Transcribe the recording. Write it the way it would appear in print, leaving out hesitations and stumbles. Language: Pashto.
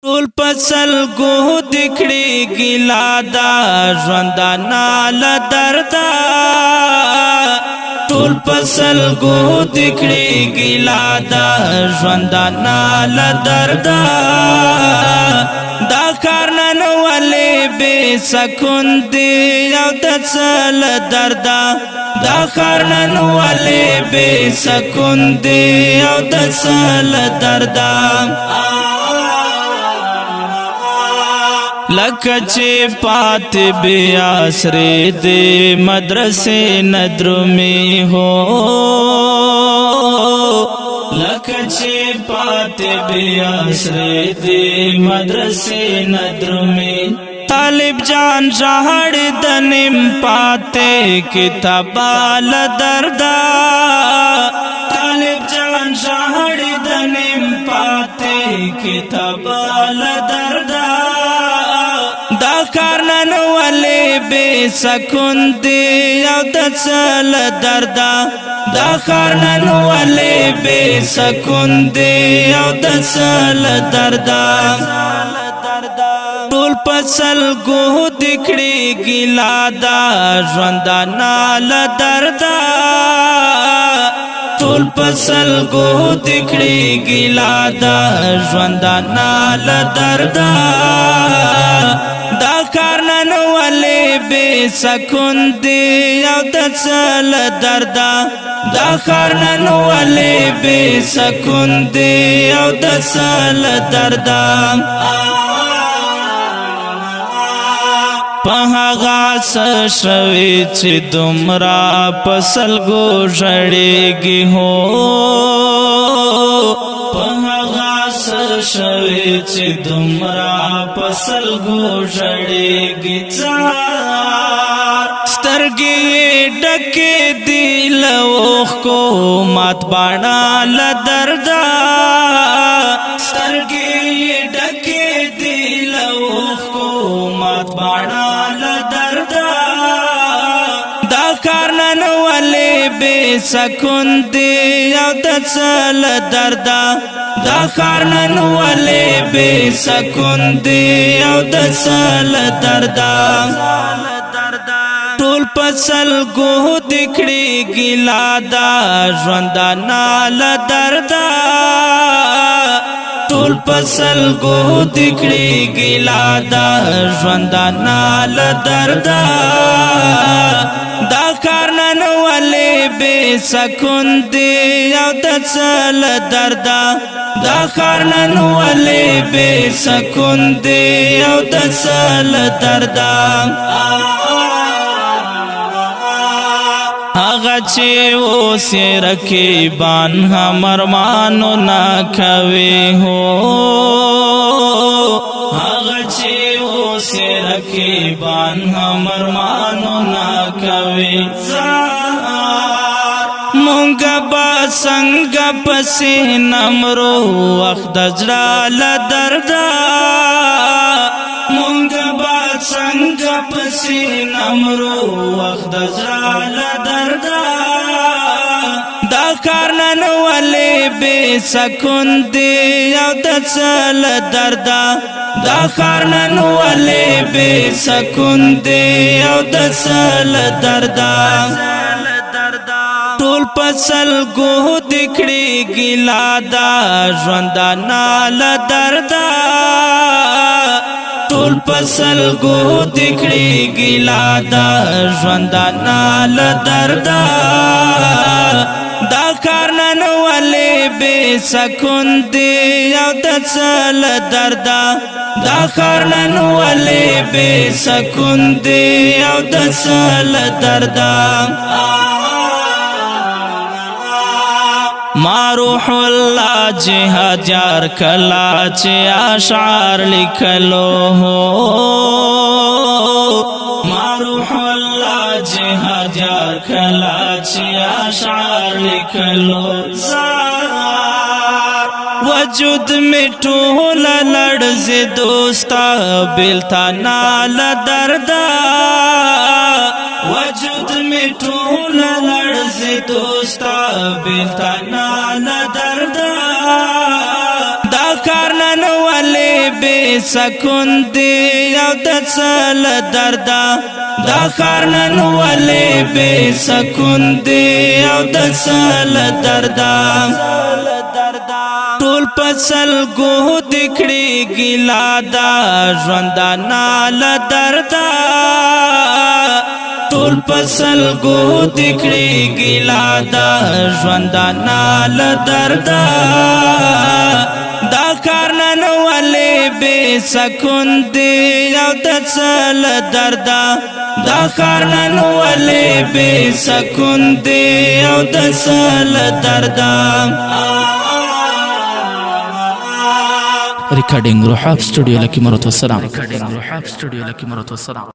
ټول پسل گو دکړي ګلا دا ژوند نال دردا ټول پسل گو دکړي ګلا دا ژوند نال دردا دا کارنن ولې بے سکون دی او دسل دردا دا کارنن ولې بے سکون دی او دسل دردا لکچے پات بیا سرے دے مدرسے ندرمی ہو لکچے پات بیا سرے دے مدرسے ندرمی طالب جان جہڑ دنم پاتے کتابال دردا طالب جان جہڑ دنم پاتے کتابال دردا دا کارنن ولې بے سکون دی او دسل دردا دا کارنن ولې بے سکون دی او دسل دردا ټول پسل گو دکړي ګلا دا ژوند نال دردا ټول پسل گو دکړي ګلا دا ژوند نال دردا دا کارنن ولې بے سکون دی او دسل دردا دا کارنن ولې بے سکون دی او دسل دردا پہاغا سشوی چی دمرا پسل گو جڑیگی ہو پہاغا سشوی چی دمرا پسل گو جڑیگی سترگی ڈکی دیل اوخ کو مات بانا لدردا سترگی ڈکی دیل اوخ کو مات بانا لدردا دا کارنن ولې بے سکون دی او دسل دردا دا کارنن ولې بے سکون دی او دسل دردا ټول پسل گو دکړي ګلا دا ژوند نال دردا ټول پسل گو دکړي ګلا دا ژوند نال دردا دا کارنن ولې بے سکون دی او دسل دردا دا کارنن ولې بے سکون دی او دسل دردا آغا چے او سے رکیبان ہمر مانو نہ کھوے ہو آغا چے او سے رکیبان ہمر مانو نہ کھوے مونگا با سنگ پسی نمرو وقت جرال دردا مونگا با سنگ پسی نمرو وقت جرال دردا دا کارنن ولې بے سکون دی او دسل دردا دا کارنن ولې بے سکون دی او دسل دردا ټول پسل گو دکړي ګلا دا ژوند نال دردا ټول پسل گو دکړي ګلا دا ژوند نال دردا دا کارنن ولې بے سکون دی او دسل دردا دا کارنن ولې بے سکون دی او دسل دردا ماروح اللہ جہاد یار کلا چے اشعار لکھلو ہو ماروح اللہ جہاد یار کلا چے اشعار لکھلو وجود میں ٹول لڑز دوستا بلتا نال دردا وجود میں ٹول لڑز دوستا بلتا نال دردا دا کارنن ولې بے سکون دی او دسل دردا دا خارنن ولی بے سکون دی او دسل دردا ټول پسل گو دکڑی گلا دا ژوندا نال دردا ټول پسل گو دکڑی گلا دا ژوندا نال دردا دا کارنن ولی بے سکون دی او دسل دردا دا کارنن ولی بے سکون دی او دسل دردا recording Rohab Studio Laki Marut Wassalam.